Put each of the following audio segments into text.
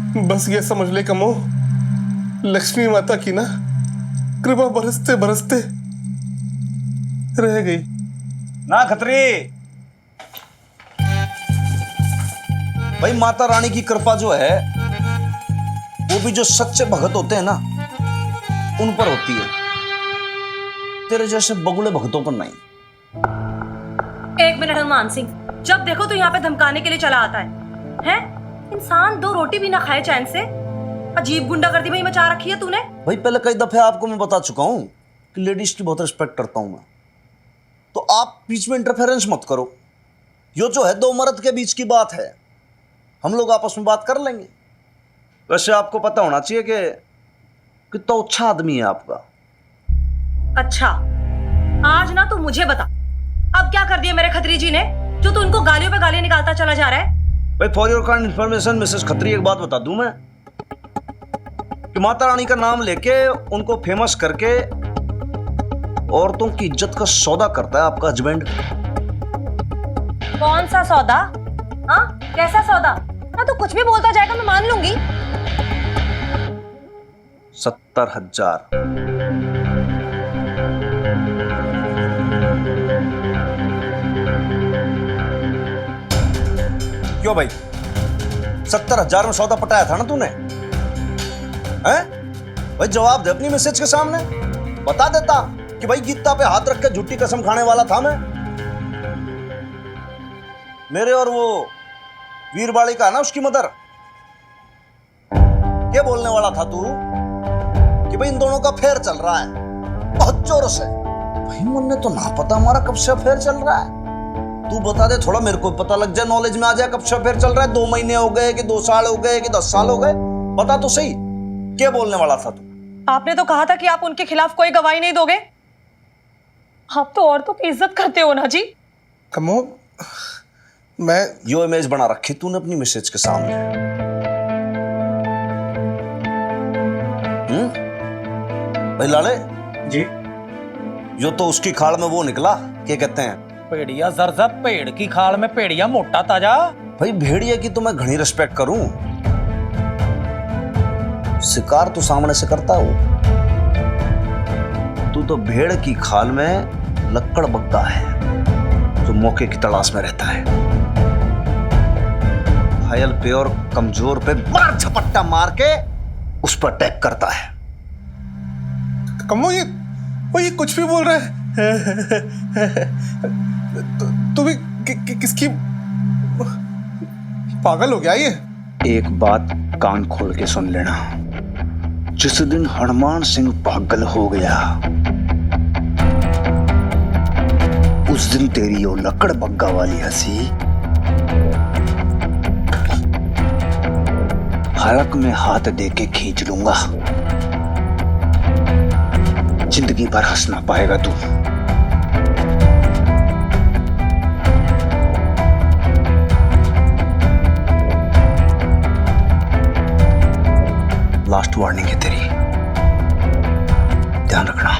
बस ये समझ ले कमो, लक्ष्मी माता की ना कृपा बरसते बरसते रह गई ना खत्री। भाई माता रानी की कृपा जो है वो भी जो सच्चे भगत होते हैं ना उन पर होती है, तेरे जैसे बगुले भगतों पर नहीं। एक मिनट हनुमान सिंह, जब देखो तो यहाँ पे धमकाने के लिए चला आता है। हैं? इंसान 2 रोटी भी ना खाए चैन से, अजीब गुंडागर्दी भाई मचा रखी है तूने। भाई पहले कई दफे आपको मैं बता चुका हूं कि लेडीज की बहुत रिस्पेक्ट करता हूं मैं, तो आप बीच में इंटरफेरेंस मत करो। यो जो है 2 मर्द के बीच की बात है, हम लोग आपस में बात कर लेंगे। वैसे आपको पता होना चाहिए कि कितना अच्छा आदमी है आपका। अच्छा, आज ना तू मुझे बता, अब क्या कर दिया मेरे खत्री जी ने जो तू उनको गालियों पे गालियां निकालता चला जा रहा है? भाई for your kind information Mrs Khatri, एक बात बता दूं मैं कि माता रानी का नाम लेके उनको फेमस करके औरतों की इज्जत का सौदा करता है आपका हस्बैंड। कौन सा सौदा? हाँ, कैसा सौदा? हाँ, तो कुछ भी बोलता जाएगा, मैं मान लूंगी। 70,000। क्यों भाई, 70,000 में सौदा पटाया था ना तूने? हैं? भाई जवाब दे अपनी मैसेज के सामने, बता देता कि भाई गीता पे हाथ रख के झूठी कसम खाने वाला था मैं। मेरे और वो वीरबाड़ी का ना उसकी मदर, क्या बोलने वाला था तू कि भाई इन दोनों का फेयर चल रहा है बहुत जोर से। भाई मुन्ने तो ना पता हमारा कब से फेयर चल रहा है, तू बता दे थोड़ा, मेरे को पता लग जाए, नॉलेज में आ जाए कब से फेयर चल रहा है। 2 महीने हो गए कि 2 साल हो गए कि 10 साल हो गए, बता तो सही क्या बोलने वाला था तू? आपने तो कहा था कि आप उनके खिलाफ कोई गवाही नहीं दोगे। आप तो औरतों की इज्जत करते हो ना जी। कमो, मैं यो इमेज बना रखी तूने अपनी मैसेज के सामने। भाई लाले जी, यो तो उसकी खाल में वो निकला, क्या कहते हैं, भेड़िया जरजा, पेड़ की खाल में पेड़िया मोटा ताजा। भाई भेड़िया की तो मैं घनी रिस्पेक्ट करूं, शिकार तो सामने से करता हूं, तू तो भेड़ की खाल में लक्कड़ बग्गा है जो मौके की तलाश में रहता है। घायल पे और कमजोर पे मार झपट्टा मार के उस पर अटैक करता है। कमो, ये कुछ भी बोल रहा है। तू भी किसकी पागल हो गया ये? एक बात कान खोल के सुन लेना, जिस दिन हनुमान सिंह पागल हो गया उस दिन तेरी वो लकड़ बग्गा वाली हंसी हलक में हाथ दे के खींच लूंगा। जिंदगी भर हंस ना पाएगा तू। लास्ट वार्निंग है तेरी, ध्यान रखना।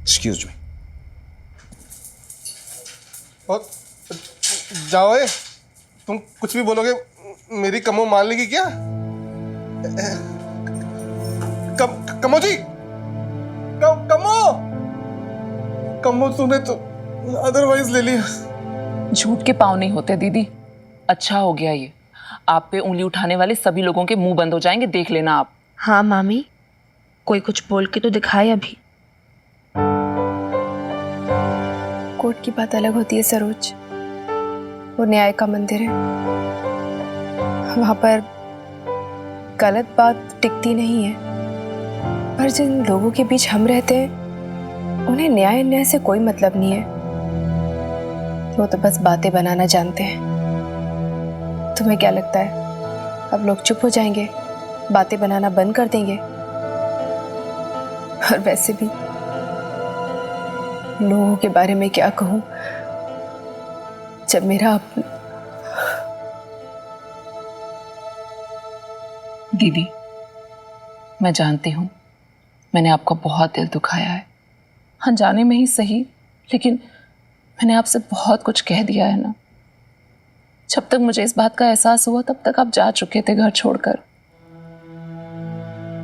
Excuse me. और जाओ, तुम कुछ भी बोलोगे मेरी कमो मान लेगी क्या? कमो जी, कमो तूने तो अदरवाइज ले लिया। झूठ के पाँव नहीं होते दीदी। अच्छा हो गया ये, आप पे उंगली उठाने वाले सभी लोगों के मुंह बंद हो जाएंगे, देख लेना आप। हाँ मामी, कोई कुछ बोल के तो दिखाए अभी। कोर्ट की बात अलग होती है सरोज, वो न्याय का मंदिर है, वहां पर गलत बात टिकती नहीं है। पर जिन लोगों के बीच हम रहते हैं उन्हें न्याय अन्याय से कोई मतलब नहीं है, वो तो बस बातें बनाना जानते हैं। तुम्हें क्या लगता है अब लोग चुप हो जाएंगे, बातें बनाना बंद कर देंगे? और वैसे भी लोगों के बारे में क्या कहूं जब मेरा दीदी, मैं जानती हूँ मैंने आपका बहुत दिल दुखाया है, अनजाने में ही सही, लेकिन मैंने आपसे बहुत कुछ कह दिया है ना। जब तक मुझे इस बात का एहसास हुआ तब तक आप जा चुके थे घर छोड़कर।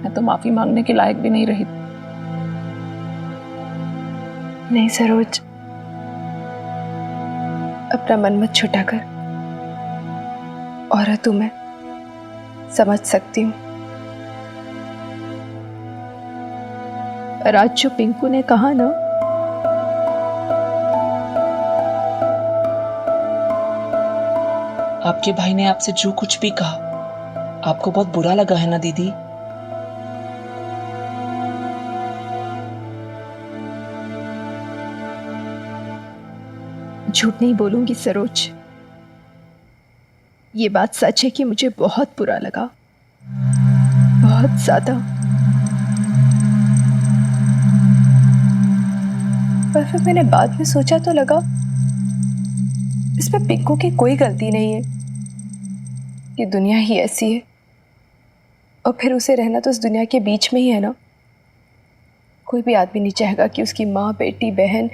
मैं तो माफी मांगने के लायक भी नहीं रही। नहीं सरोज, अपना मन मत छुटा कर। औरत हूं मैं, समझ सकती हूँ। पर आज जो पिंकू ने कहा ना, आपके भाई ने आपसे जो कुछ भी कहा, आपको बहुत बुरा लगा है ना दीदी? झूठ नहीं बोलूंगी सरोज, ये बात सच है कि मुझे बहुत बुरा लगा, बहुत ज्यादा। पर फिर मैंने बाद में सोचा तो लगा इसमें पिंकू की कोई गलती नहीं है। ये दुनिया ही ऐसी है, और फिर उसे रहना तो इस दुनिया के बीच में ही है ना। कोई भी आदमी नहीं चाहेगा कि उसकी माँ, बेटी, बहन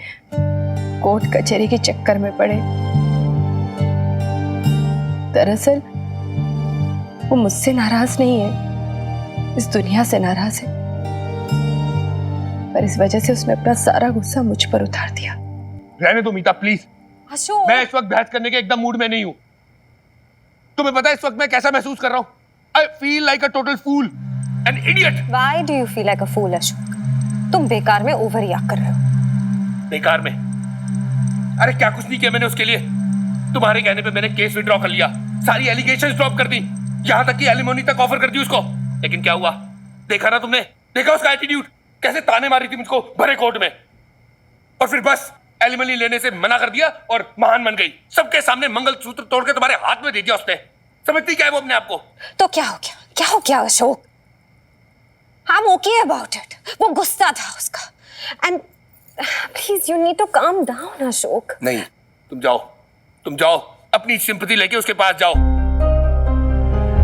कोर्ट कचहरी के चक्कर में पड़े। दरअसल वो मुझसे नाराज नहीं है, इस दुनिया से नाराज है। पर इस वजह से उसने अपना सारा गुस्सा मुझ पर उतार दिया। रहने दो मीता प्लीज। अशोक, मैं इस वक्त बहस करने के एकदम मूड में नहीं हूं। तुम्हें पता है इस वक्त मैं कैसा महसूस कर रहा हूं? I feel like a total fool, an idiot. Why do you feel like a fool Ashok? तुम बेकार में ओवर रिएक्ट कर रहे हो। बेकार में? अरे क्या कुछ नहीं किया मैंने उसके लिए। तुम्हारे कहने पे मैंने केस विड्रॉ कर लिया, सारी एलिगेशंस ड्रॉप कर दी, यहां तक कि एलिमोनी तक ऑफर कर दी उसको। लेकिन क्या हुआ? देखा ना तुमने? देखा उसका एटीट्यूड? कैसे ताने मारी थी मुझको भरे कोर्ट में, और फिर बस एलिमनी लेने से मना कर दिया और महान बन गई। सबके सामने मंगलसूत्र तोड़ के तुम्हारे हाथ में दे दिया उसने। समझती क्या है वो अपने आप को? तो क्या हो गया? क्या हो गया Ashok? I'm okay about it. वो गुस्सा था उसका। And please you need to calm down Ashok. नहीं, तुम जाओ अपनी सिंपैथी लेके उसके पास जाओ।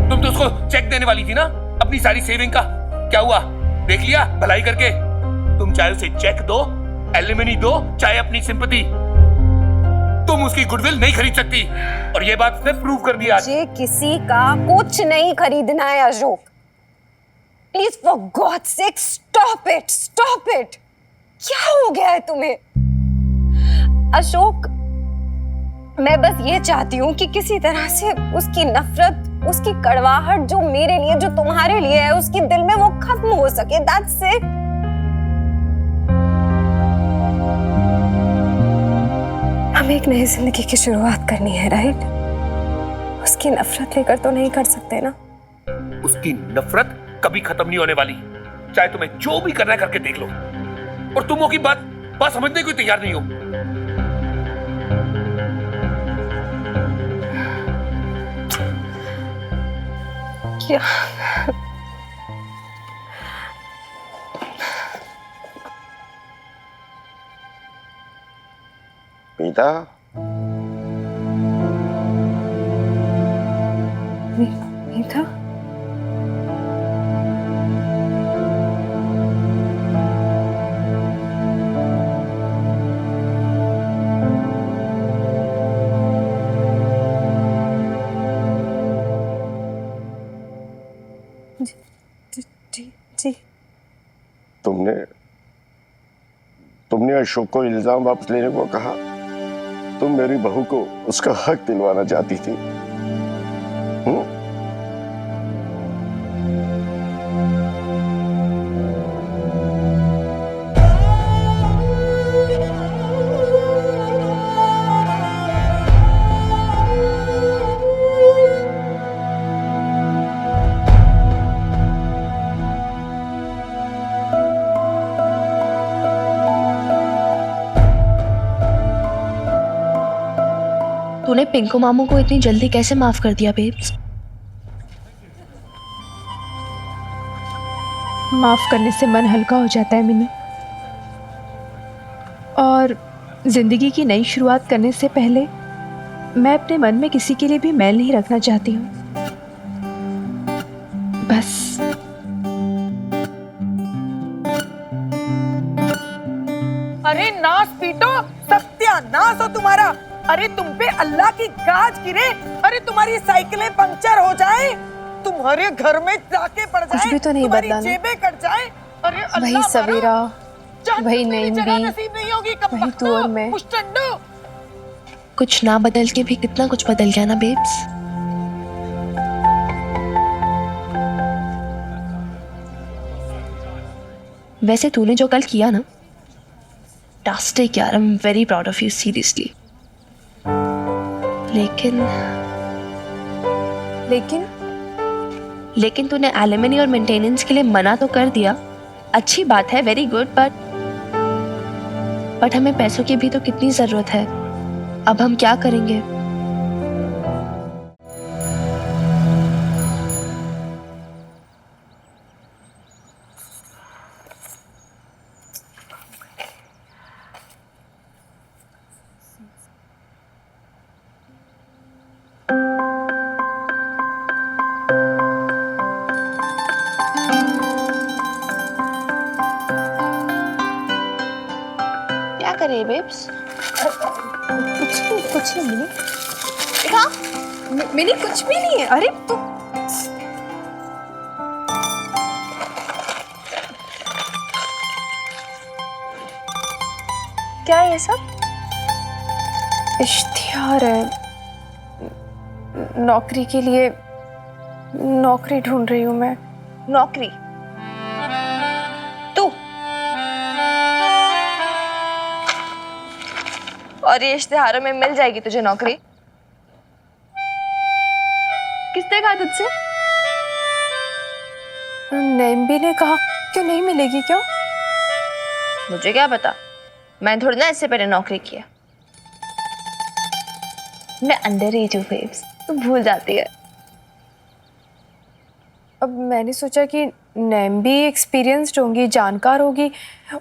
तुम तो उसको चेक देने वाली थी ना, अपनी सारी सेविंग का। क्या हुआ? देख लिया भलाई करके? तुम चाहे उसे चेक दो, एलिमनी दो, चाहे अपनी सिंपैथी, तुम उसकी गुडविल नहीं खरीद सकती। और ये बात उसने प्रूव कर दिया। मुझे किसी का कुछ नहीं खरीदना है Ashok. Please for God sake stop it. क्या हो गया है तुम्हें अशोक? मैं बस ये चाहती हूँ कि किसी तरह से उसकी नफरत, उसकी कड़वाहट जो मेरे लिए, जो तुम्हारे लिए है, उसके दिल में वो खत्म हो सके। That's it। हमें एक नई जिंदगी की शुरुआत करनी है, राइट? उसकी नफरत लेकर तो नहीं कर सकते ना। उसकी नफरत कभी खत्म नहीं होने वाली, चाहे तुम्हें जो भी करना है करके देख लो। और तुम वो की बात समझने को तैयार नहीं हो। क्या? मीता, मीता? जी। तुमने अशोक को इल्जाम वापस लेने को कहा। तुम मेरी बहू को उसका हक दिलवाना चाहती थी। तूने पिंकू मामू को इतनी जल्दी कैसे माफ कर दिया बेब्स? माफ करने से मन हल्का हो जाता है मिनी, और जिंदगी की नई शुरुआत करने से पहले मैं अपने मन में किसी के लिए भी मैल नहीं रखना चाहती हूँ। बस अरे नाश पीटो, सत्यानाश हो तुम्हारा। अरे तुम पे अल्लाह की गाज गिरे, अरे तुम्हारी साइकिलें पंक्चर हो जाए, तुम्हारे घर में डाके पड़ जाए, कुछ भी तो नहीं तुम्हारी बदला ना। जेबें कट जाए, अरे वही अल्लाह सवेरा, जान वही को मेरी नईम जगह भी, नसीब नहीं होगी, वही तू और मैं। मुश्तंडो। कुछ ना बदल के भी कितना कुछ बदल गया ना बेब्स। वैसे तूने जो कल किया ना, fantastic यार, आई am very proud of you seriously. लेकिन लेकिन लेकिन तूने एलिमनी और मेंटेनेंस के लिए मना तो कर दिया, अच्छी बात है, वेरी गुड, बट हमें पैसों की भी तो कितनी जरूरत है। अब हम क्या करेंगे? क्या करें बेब्स? कुछ नहीं मिनी। दिखा। मिनी कुछ भी नहीं है। अरे तू क्या है ये सब? इश्तिहार है, नौकरी के लिए। नौकरी ढूंढ रही हूँ मैं। नौकरी? तू? और ये इश्तिहारों में मिल जाएगी तुझे नौकरी? किसने कहा तुझसे? नैम्बी ने कहा। क्यों नहीं मिलेगी? क्यों? मुझे क्या पता, मैंने थोड़ी ना इससे पहले नौकरी किया। मैं अंडर एज हूँ बेब्स, तू भूल जाती है। अब मैंने सोचा कि नैम्बी एक्सपीरियंस्ड होंगी, जानकार होगी।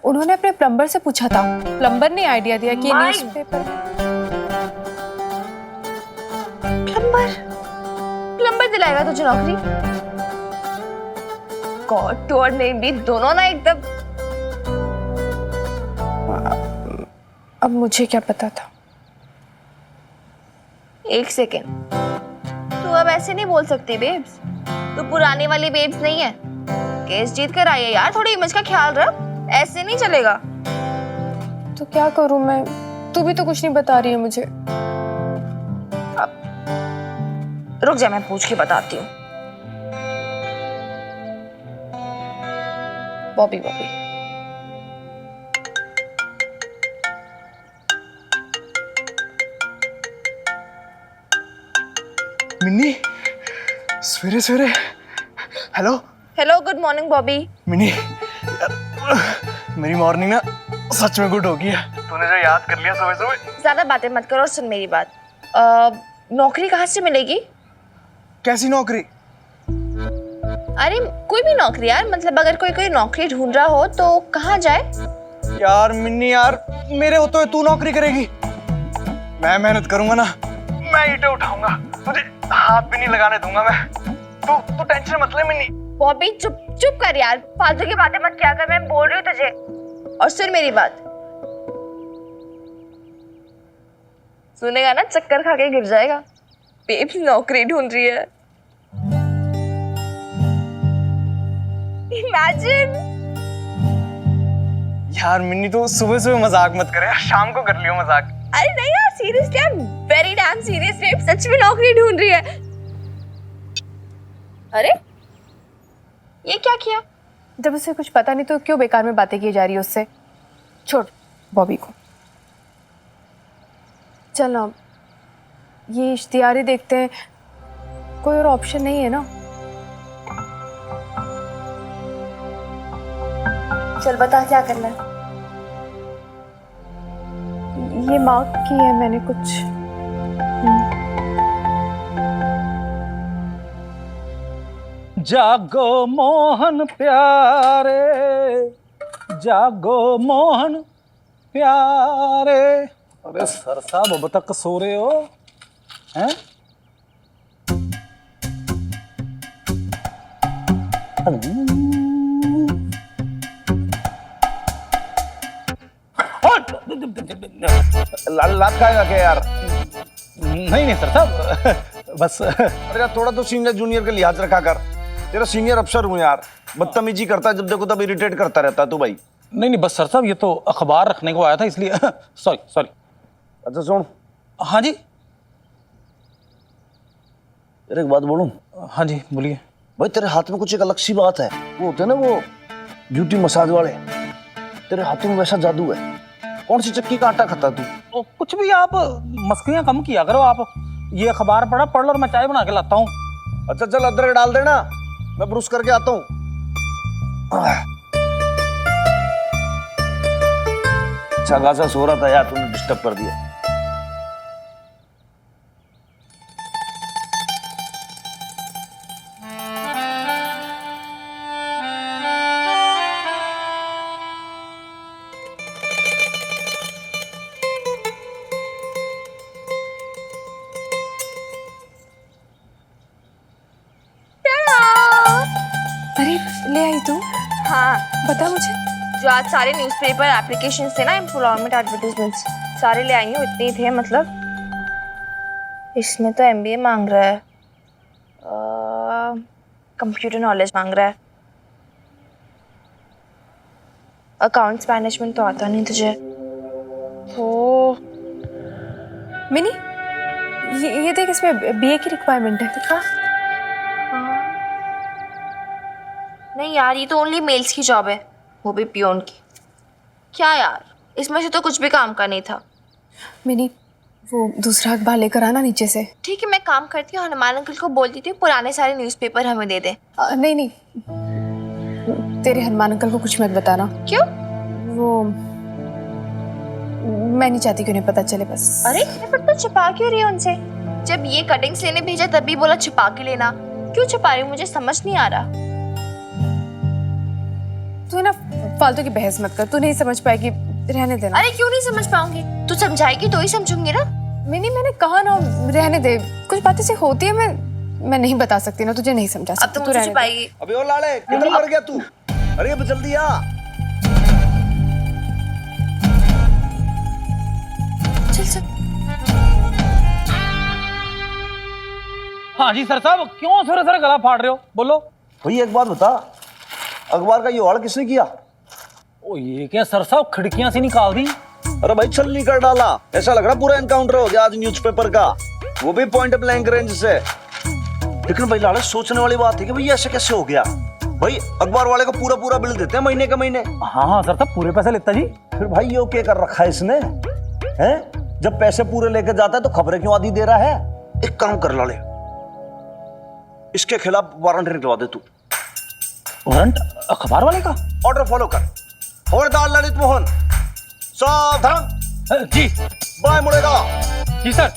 उन्होंने अपने प्लम्बर से पूछा था, प्लम्बर ने आइडिया दिया कि न्यूज़पेपर। प्लम्बर दिलाएगा तुझे नौकरी? गॉड, तू और नैम्बी दोनों ना एकदम। अब मुझे क्या पता था? एक सेकेंड, तू अब ऐसे नहीं बोल सकती बेब्स। तू पुरानी वाली बेब्स नहीं है, केस जीत कर आई है यार, थोड़ी इमेज का ख्याल रख, ऐसे नहीं चलेगा। तो क्या करूं मैं? तू भी तो कुछ नहीं बता रही है मुझे। रुक जा, मैं पूछ के बताती हूँ। बॉबी बॉबी मिन्नी, सवेरे सवेरे। Hello hello, good morning Bobby. Minni, मेरी मॉर्निंग ना सच में गुड हो गई है। तूने जो याद कर लिया सुबह सुबह। ज्यादा बातें मत करो और सुन मेरी बात। नौकरी कहाँ से मिलेगी? कैसी नौकरी? अरे कोई भी नौकरी यार, मतलब अगर कोई नौकरी ढूंढ रहा हो तो कहाँ जाए? यार मिन्नी यार, मेरे होते हुए तू नौकरी करेगी? मैं मेहनत करूंगा ना, मैं ईंटें उठाऊंगा, तुझे हाथ भी नहीं लगाने दूंगा मैं। तू टेंशन मत ले मिन्नी। बॉबी चुप चुप कर यार, फालतू की बातें मत किया कर, मैं बोल रही हूँ तुझे। और सुन मेरी बात, सुनेगा ना चक्कर खा के गिर जाएगा। बेब्स नौकरी ढूंढ रही है। इमेजिन। यार मिन्नी, तू सुबह सुबह मजाक मत करे, शाम को कर लियो मजाक। अरे नहीं यार, seriously, I am very damn serious. Babe सच में नौकरी ढूंढ रही है। अरे ये क्या किया? जब उसे कुछ पता नहीं तो क्यों बेकार में बातें की जा रही है उससे? छोड़ बॉबी को। चल ना, ये इश्तिहारी देखते हैं, कोई और ऑप्शन नहीं है ना। चल बता क्या करना है। ये मार्क की है मैंने कुछ। जागो मोहन प्यारे, जागो मोहन प्यारे। अरे सर साहब, अब तक सो रहे हो हैं? लात खाएगा क्या यार? नहीं नहीं सर साहब बस अरे यार थोड़ा तो सीनियर जूनियर का लिहाज रखा कर। तेरा सीनियर अफसर हूँ यार, बदतमीजी करता है जब देखो तब इरिटेट करता रहता है तू भाई। नहीं नहीं बस सर साहब ये तो अखबार रखने को आया था इसलिए सॉरी सॉरी। अच्छा सुन, हाँ जी। तेरे एक बात बोलूं? हाँ जी बोलिए। भाई तेरे हाथ में कुछ एक अलग सी बात है, वो होते हैं ना वो ब्यूटी मसाज वाले, तेरे हाथों में वैसा जादू है। कौन सी चक्की का आटा खाता तू? तो कुछ भी आप मस्तियाँ कम किया करो आप। ये अखबार पढ़ लो और मैं चाय बना के लाता हूँ। अच्छा चल अदरक डाल देना, मैं ब्रुश करके आता हूँ। अच्छा खासा सो रहा था यार, तूने डिस्टर्ब कर दिया। अरे ले आई तू? हाँ, बता मुझे। जो आज सारे न्यूज़पेपर एप्लीकेशंस थे ना, एम्प्लॉयमेंट एडवर्टाइजमेंट्स सारे ले आई हूँ। इतने ही थे मतलब। इसमें तो MBA मांग रहा है, कंप्यूटर नॉलेज मांग रहा है, अकाउंट्स मैनेजमेंट तो आता नहीं तुझे तो। मिनी ये देख, इसमें BA की रिक्वायरमेंट है। दिखा। नहीं यार, ये तो ओनली मेल्स की जॉब है, वो भी पियोन की। क्या यार, इसमें से तो कुछ भी काम का नहीं था। मिनी वो दूसरा अखबार लेकर आना नीचे से। ठीक है, मैं काम करती हूँ, हनुमान अंकल को बोल देती हूँ पुराने सारे न्यूज़पेपर हमें दे दे। नहीं नहीं, तेरे हनुमान अंकल को कुछ मत बताना। क्यों? वो मैं नहीं चाहती कि उन्हें पता चले बस। अरे पर तो छुपा क्यों रही है उनसे? जब ये कटिंग्स लेने भेजा तब भी बोला छुपा के लेना, क्यों छुपा रही हूँ? मुझे समझ नहीं आ रहा। तू ना फालतू की बहस मत कर, तू नहीं समझ पाएगी, रहने देना। अरे क्यों नहीं समझ पाऊंगी? तू समझाएगी तो ही समझूंगी ना। मैंने कहा ना रहने दे, कुछ बातें से होती है, मैं नहीं बता सकती ना, तुझे नहीं समझा अब सकती। तो मुझे छुपाएगी। अबे ओ लाले किधर मर गया तू? अरे अब जल्दी आ। चल चल। हाँ जी सर साहब, क्यों सर गला फाड़ रहे हो? बोलो। भाई एक बात बता, अखबार का ये हॉल किसने किया? ओ ये क्या सर साहब, खिड़कियां से निकाल दी। अरे भाई छलनी कर डाला, ऐसा लग रहा पूरा एनकाउंटर हो गया आज न्यूज़पेपर का, वो भी पॉइंट ब्लैंक रेंज से। लेकिन भाई लाले सोचने वाली बात है कि भाई ऐसे कैसे हो गया? भाई अखबार वाले को पूरा बिल देते हैं महीने के महीने। हाँ सर साहब, पूरे पैसे लेता जी। फिर भाई ये क्या कर रखा है इसने? हैं? जब पैसे पूरे लेके जाता है तो खबरें क्यों आधी दे रहा है? एक काम कर लाले, इसके खिलाफ वारंट निकलवा दे तू। वारंट अखबार वाले का? ऑर्डर फॉलो कर। खबरदार ललित मोहन, सावधान। जी। बाय मुड़ेगा। जी सर।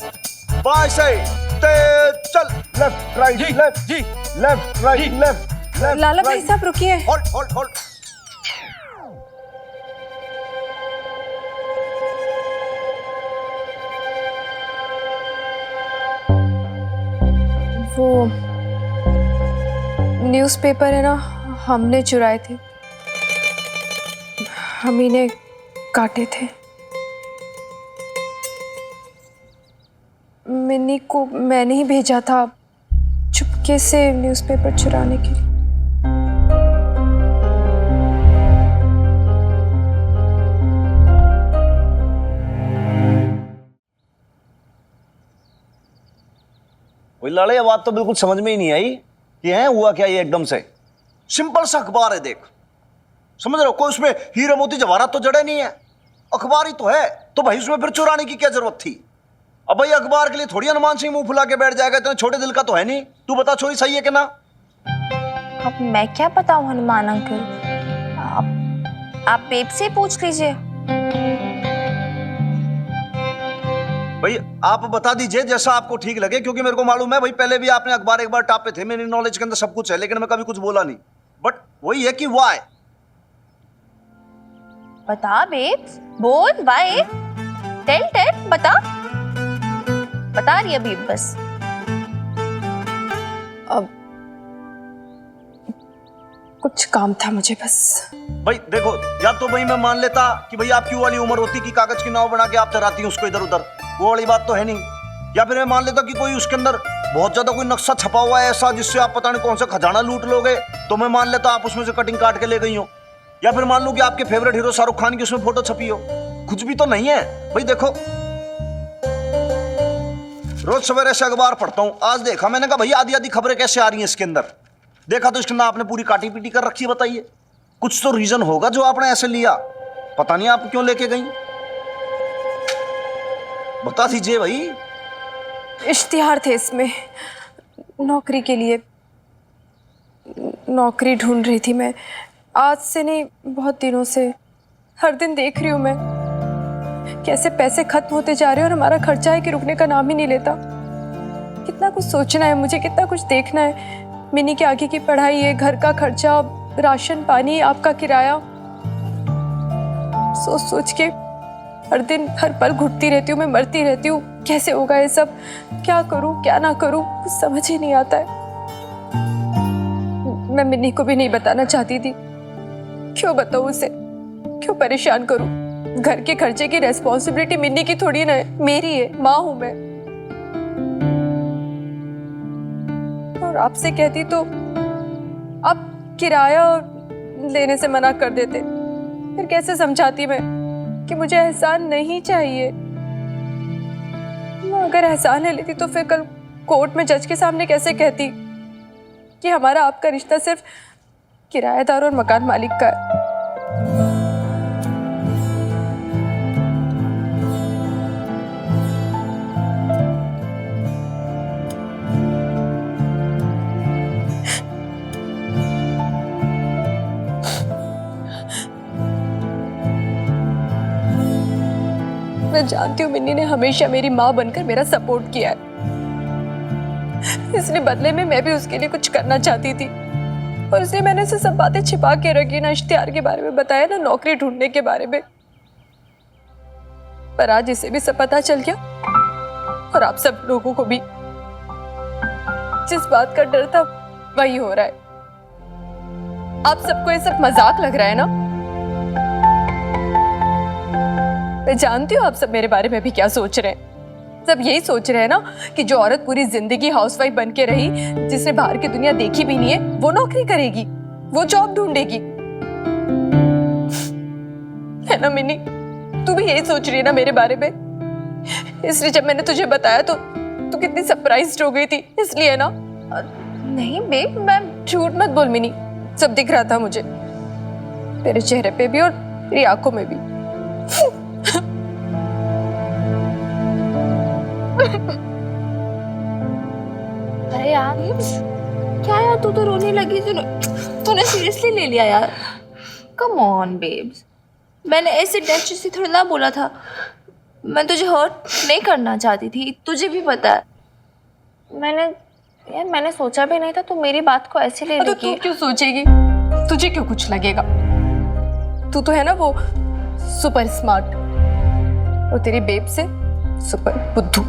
बाय से तेज चल। लेफ्ट राइट जी लेफ्ट जी। Left right left. लाला भाई साहब रुकिए। Hold hold hold. वो न्यूज़पेपर है ना, हमने चुराए थे, हम इन्हें काटे थे। मिनी को मैंने ही भेजा था चुपके से न्यूज़पेपर चुराने के लिए। वही लाले, ये बात तो बिल्कुल समझ में ही नहीं आई कि है हुआ क्या ये एकदम से। सिंपल सा अखबार है, देख समझ रहे हो, कोई उसमें हीरे मोती जवाहरात तो जड़े नहीं है, अखबार ही तो है, तो भाई उसमें फिर चुराने की क्या जरूरत थी? अब भाई अखबार के लिए थोड़ी हनुमान सिंह मुंह फुला के बैठ जाएगा, इतने छोटे दिल का तो है नहीं। तू बता छोरी, सही है कि ना? अब मैं क्या बताऊं हनुमान अंकल, आप बेब से पूछ लीजिए। भाई आप बता दीजिए जैसा आपको ठीक लगे, क्योंकि मेरे को मालूम है भाई पहले भी आपने अखबार एक बार टापे थे, मेरी नॉलेज के अंदर सब कुछ है, लेकिन मैं कभी कुछ बोला नहीं। बट वही है कि वाई। बता बेब्स, बोल वाई, टेल बता रही अभी बस। अब कुछ काम था मुझे बस। भाई देखो, या तो भाई मैं मान लेता कि भाई आपकी वाली उम्र होती कि कागज की नाव बना के आप चराती उसको इधर उधर, वो वाली बात तो है नहीं। या फिर मैं मान लेता कि कोई उसके अंदर बहुत ज्यादा कोई नक्शा छपा हुआ है ऐसा जिससे आप पता नहीं कौन सा खजाना लूट लोगे, तो मैं मान लेता आप उसमें से कटिंग काट के ले गई हो। या फिर मान लो कि आपके फेवरेट हीरो शाहरुख खान की उसमें फोटो छपी हो। कुछ भी तो नहीं है भाई। देखो रोज सवेरे से अखबार पढ़ता हूं, आज देखा मैंने कहा भैया आधी आधी खबरें कैसे आ रही हैं इसके अंदर। देखा तो इसके अंदर आपने पूरी काटी पीटी कर रखी है। बताइए कुछ तो रीजन होगा जो आपने ऐसे लिया, पता नहीं आप क्यों लेके गई, बता दीजिए भाई। इश्तिहार थे इसमें, नौकरी के लिए। नौकरी ढूंढ रही थी मैं, आज से नहीं बहुत दिनों से। हर दिन देख रही हूँ मैं कैसे पैसे खत्म होते जा रहे हैं और हमारा खर्चा है कि रुकने का नाम ही नहीं लेता। कितना कुछ सोचना है मुझे, कितना कुछ देखना है। मिनी के आगे की पढ़ाई है, घर का खर्चा, राशन पानी, आपका किराया। सोच सोच के हर दिन हर पल घुटती रहती हूँ मैं, मरती रहती हूँ। कैसे होगा ये सब, क्या करूँ क्या ना करूँ, कुछ समझ ही नहीं आता है। मैं मिनी को भी नहीं बताना चाहती थी, क्यों बताऊँ उसे, क्यों परेशान करूँ। घर के खर्चे की रेस्पॉन्सिबिलिटी मिन्नी की थोड़ी ना है, मेरी है, माँ हूं मैं। और आपसे कहती तो आप किराया लेने से मना कर देते, फिर कैसे समझाती मैं कि मुझे एहसान नहीं चाहिए। मैं अगर एहसान ले लेती तो फिर कल कोर्ट में जज के सामने कैसे कहती कि हमारा आपका रिश्ता सिर्फ किराएदार और मकान मालिक का है। मैं जानती हूँ मिन्नी ने हमेशा मेरी माँ बनकर मेरा सपोर्ट किया है, इसलिए बदले में मैं भी उसके लिए कुछ करना चाहती थी। और इसलिए मैंने उसे सब बातें छिपा के रखी, ना इश्तिहार के बारे में बताया, ना नौकरी ढूंढने के बारे में। पर आज इसे भी सब पता चल गया और आप सब लोगों को भी। जिस बात का डर था वही हो रहा है। आप सबको ये सब मजाक लग रहा है ना? मैं जानती हूँ आप सब मेरे बारे में भी क्या सोच रहे हैं। सब यही सोच रहे हैं ना कि जो औरत पूरी जिंदगी हाउसवाइफ बन के रही, जिसने बाहर की दुनिया देखी भी नहीं है, वो नौकरी करेगी, वो जॉब ढूंढेगी, है ना मिनी? तू भी यही सोच रही है ना मेरे बारे में? इसलिए जब मैंने तुझे बताया तो तू कितनी सरप्राइज्ड हो गई थी, इसलिए ना? नहीं बेब, मैं झूठ मत बोल मिनी, सब दिख रहा था मुझे, तेरे चेहरे पे भी और तेरी आंखों में भी। अरे यार क्या यार, तू तो रोने लगी। तूने सीरियसली ले लिया यार? कम ऑन बेब्स, मैंने ऐसे डेस्टी से थोड़ा ना बोला था। मैं तुझे हर्ट नहीं करना चाहती थी, तुझे भी पता है। मैंने सोचा भी नहीं था तू मेरी बात को ऐसे ले लेगी। तू क्यों सोचेगी? तुझे क्यों कुछ लगेगा? तू तो है ना वो सुपर स्मार्ट, और तेरी बेब से सुपर बुद्धू।